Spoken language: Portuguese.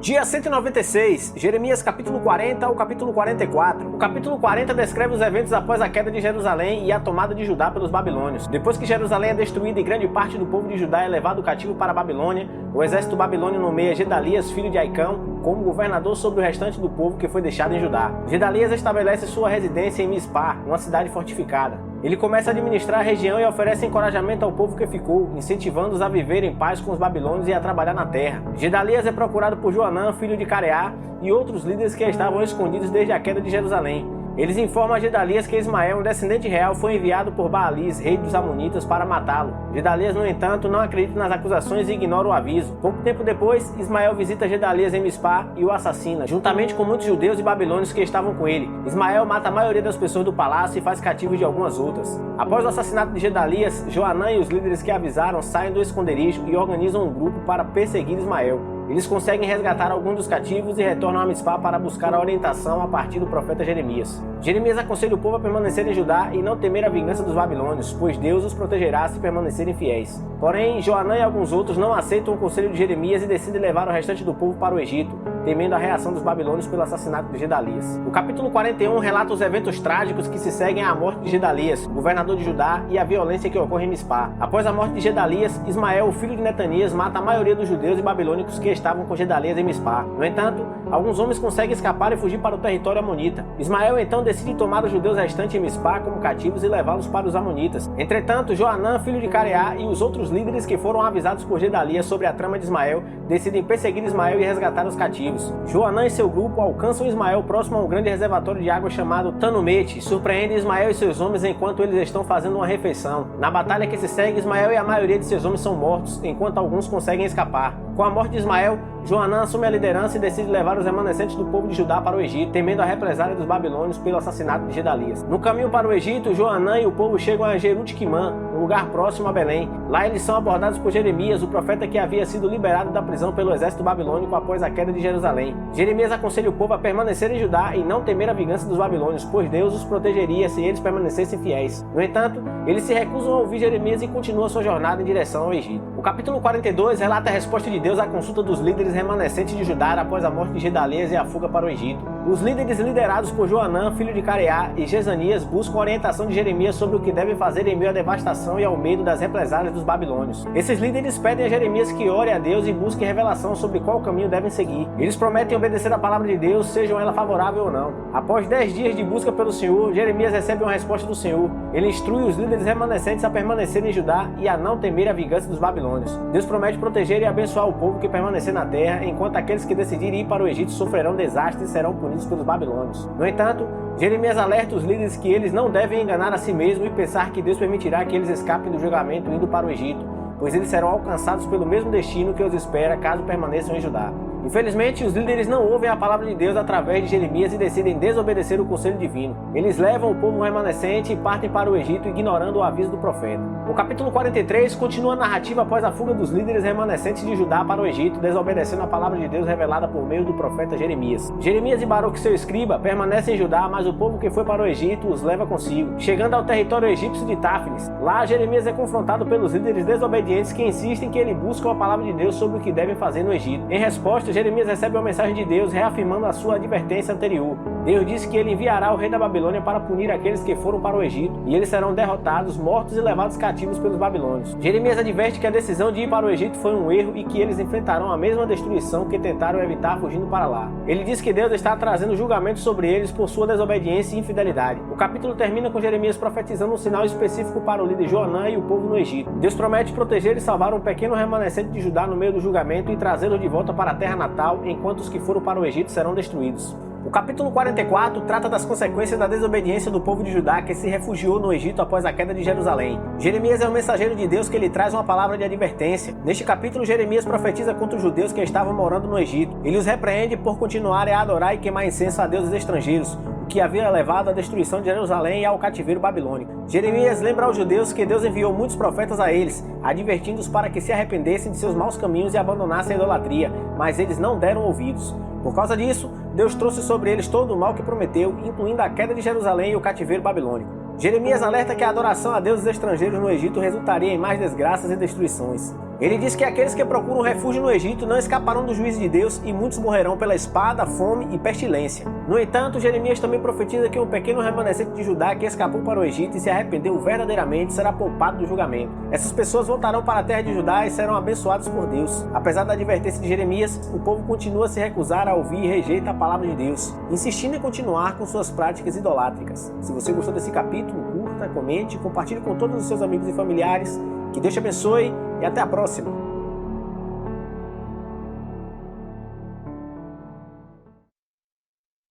Dia 196, Jeremias capítulo 40 ao capítulo 44. O capítulo 40 descreve os eventos após a queda de Jerusalém e a tomada de Judá pelos babilônios. Depois que Jerusalém é destruída e grande parte do povo de Judá é levado cativo para a Babilônia, o exército babilônio nomeia Gedalias, filho de Aicão, como governador sobre o restante do povo que foi deixado em Judá. Gedalias estabelece sua residência em Mispá, uma cidade fortificada. Ele começa a administrar a região e oferece encorajamento ao povo que ficou, incentivando-os a viver em paz com os babilônios e a trabalhar na terra. Gedalias é procurado por Joanã, filho de Careá, e outros líderes que estavam escondidos desde a queda de Jerusalém. Eles informam a Gedalias que Ismael, um descendente real, foi enviado por Baalis, rei dos Amonitas, para matá-lo. Gedalias, no entanto, não acredita nas acusações e ignora o aviso. Pouco tempo depois, Ismael visita Gedalias em Mispá e o assassina, juntamente com muitos judeus e babilônios que estavam com ele. Ismael mata a maioria das pessoas do palácio e faz cativos de algumas outras. Após o assassinato de Gedalias, Joanã e os líderes que avisaram saem do esconderijo e organizam um grupo para perseguir Ismael. Eles conseguem resgatar alguns dos cativos e retornam a Mispá para buscar a orientação a partir do profeta Jeremias. Jeremias aconselha o povo a permanecer em Judá e não temer a vingança dos babilônios, pois Deus os protegerá se permanecerem fiéis. Porém, Joanã e alguns outros não aceitam o conselho de Jeremias e decidem levar o restante do povo para o Egito, temendo a reação dos babilônios pelo assassinato de Gedalias. O capítulo 41 relata os eventos trágicos que se seguem à morte de Gedalias, governador de Judá, e a violência que ocorre em Mispá. Após a morte de Gedalias, Ismael, o filho de Netanias, mata a maioria dos judeus e babilônicos que estavam com Gedalias em Mispá. No entanto, alguns homens conseguem escapar e fugir para o território amonita. Ismael então decide tomar os judeus restantes em Mispá como cativos e levá-los para os amonitas. Entretanto, Joanã, filho de Careá, e os outros líderes que foram avisados por Gedalias sobre a trama de Ismael decidem perseguir Ismael e resgatar os cativos. Joanã e seu grupo alcançam Ismael próximo a um grande reservatório de água chamado Tanumete, surpreendem Ismael e seus homens enquanto eles estão fazendo uma refeição. Na batalha que se segue, Ismael e a maioria de seus homens são mortos, enquanto alguns conseguem escapar. Com a morte de Ismael, Joanã assume a liderança e decide levar os remanescentes do povo de Judá para o Egito, temendo a represália dos babilônios pelo assassinato de Gedalias. No caminho para o Egito, Joanã e o povo chegam a Jerutikimã, um lugar próximo a Belém. Lá eles são abordados por Jeremias, o profeta que havia sido liberado da prisão pelo exército babilônico após a queda de Jerusalém. Jeremias aconselha o povo a permanecer em Judá e não temer a vingança dos babilônios, pois Deus os protegeria se eles permanecessem fiéis. No entanto, eles se recusam a ouvir Jeremias e continuam sua jornada em direção ao Egito. O capítulo 42 relata a resposta de Deus à consulta dos líderes remanescentes de Judá após a morte de Gedalias e a fuga para o Egito. Os líderes liderados por Joanã, filho de Careá, e Jezanias buscam a orientação de Jeremias sobre o que devem fazer em meio à devastação e ao medo das represálias dos babilônios. Esses líderes pedem a Jeremias que ore a Deus e busque revelação sobre qual caminho devem seguir. Eles prometem obedecer a palavra de Deus, sejam ela favorável ou não. Após 10 dias de busca pelo Senhor, Jeremias recebe uma resposta do Senhor. Ele instrui os líderes remanescentes a permanecerem em Judá e a não temer a vingança dos babilônios. Deus promete proteger e abençoar o povo que permanecer na terra, enquanto aqueles que decidirem ir para o Egito sofrerão desastres e serão punidos pelos babilônios. No entanto, Jeremias alerta os líderes que eles não devem enganar a si mesmos e pensar que Deus permitirá que eles escapem do julgamento indo para o Egito, pois eles serão alcançados pelo mesmo destino que os espera caso permaneçam em Judá. Infelizmente, os líderes não ouvem a palavra de Deus através de Jeremias e decidem desobedecer o conselho divino. Eles levam o povo remanescente e partem para o Egito, ignorando o aviso do profeta. O capítulo 43 continua a narrativa após a fuga dos líderes remanescentes de Judá para o Egito, desobedecendo a palavra de Deus revelada por meio do profeta Jeremias. Jeremias e Baruque, seu escriba, permanecem em Judá, mas o povo que foi para o Egito os leva consigo, chegando ao território egípcio de Táfnis. Lá, Jeremias é confrontado pelos líderes desobedientes que insistem que ele busque a palavra de Deus sobre o que devem fazer no Egito. Em resposta, Jeremias recebe uma mensagem de Deus reafirmando a sua advertência anterior. Deus disse que ele enviará o rei da Babilônia para punir aqueles que foram para o Egito, e eles serão derrotados, mortos e levados cativos pelos babilônios. Jeremias adverte que a decisão de ir para o Egito foi um erro e que eles enfrentarão a mesma destruição que tentaram evitar fugindo para lá. Ele diz que Deus está trazendo julgamento sobre eles por sua desobediência e infidelidade. O capítulo termina com Jeremias profetizando um sinal específico para o líder Joanã e o povo no Egito. Deus promete proteger e salvar um pequeno remanescente de Judá no meio do julgamento e trazê-los de volta para a terra natal, enquanto os que foram para o Egito serão destruídos. O capítulo 44 trata das consequências da desobediência do povo de Judá que se refugiou no Egito após a queda de Jerusalém. Jeremias é o mensageiro de Deus que lhe traz uma palavra de advertência. Neste capítulo, Jeremias profetiza contra os judeus que estavam morando no Egito. Ele os repreende por continuarem a adorar e queimar incenso a deuses estrangeiros, o que havia levado à destruição de Jerusalém e ao cativeiro babilônico. Jeremias lembra aos judeus que Deus enviou muitos profetas a eles, advertindo-os para que se arrependessem de seus maus caminhos e abandonassem a idolatria, mas eles não deram ouvidos. Por causa disso, Deus trouxe sobre eles todo o mal que prometeu, incluindo a queda de Jerusalém e o cativeiro babilônico. Jeremias alerta que a adoração a deuses estrangeiros no Egito resultaria em mais desgraças e destruições. Ele diz que aqueles que procuram refúgio no Egito não escaparão do juízo de Deus e muitos morrerão pela espada, fome e pestilência. No entanto, Jeremias também profetiza que um pequeno remanescente de Judá que escapou para o Egito e se arrependeu verdadeiramente será poupado do julgamento. Essas pessoas voltarão para a terra de Judá e serão abençoados por Deus. Apesar da advertência de Jeremias, o povo continua a se recusar a ouvir e rejeita a palavra de Deus, insistindo em continuar com suas práticas idolátricas. Se você gostou desse capítulo, curta, comente, compartilhe com todos os seus amigos e familiares. Que Deus te abençoe e até a próxima!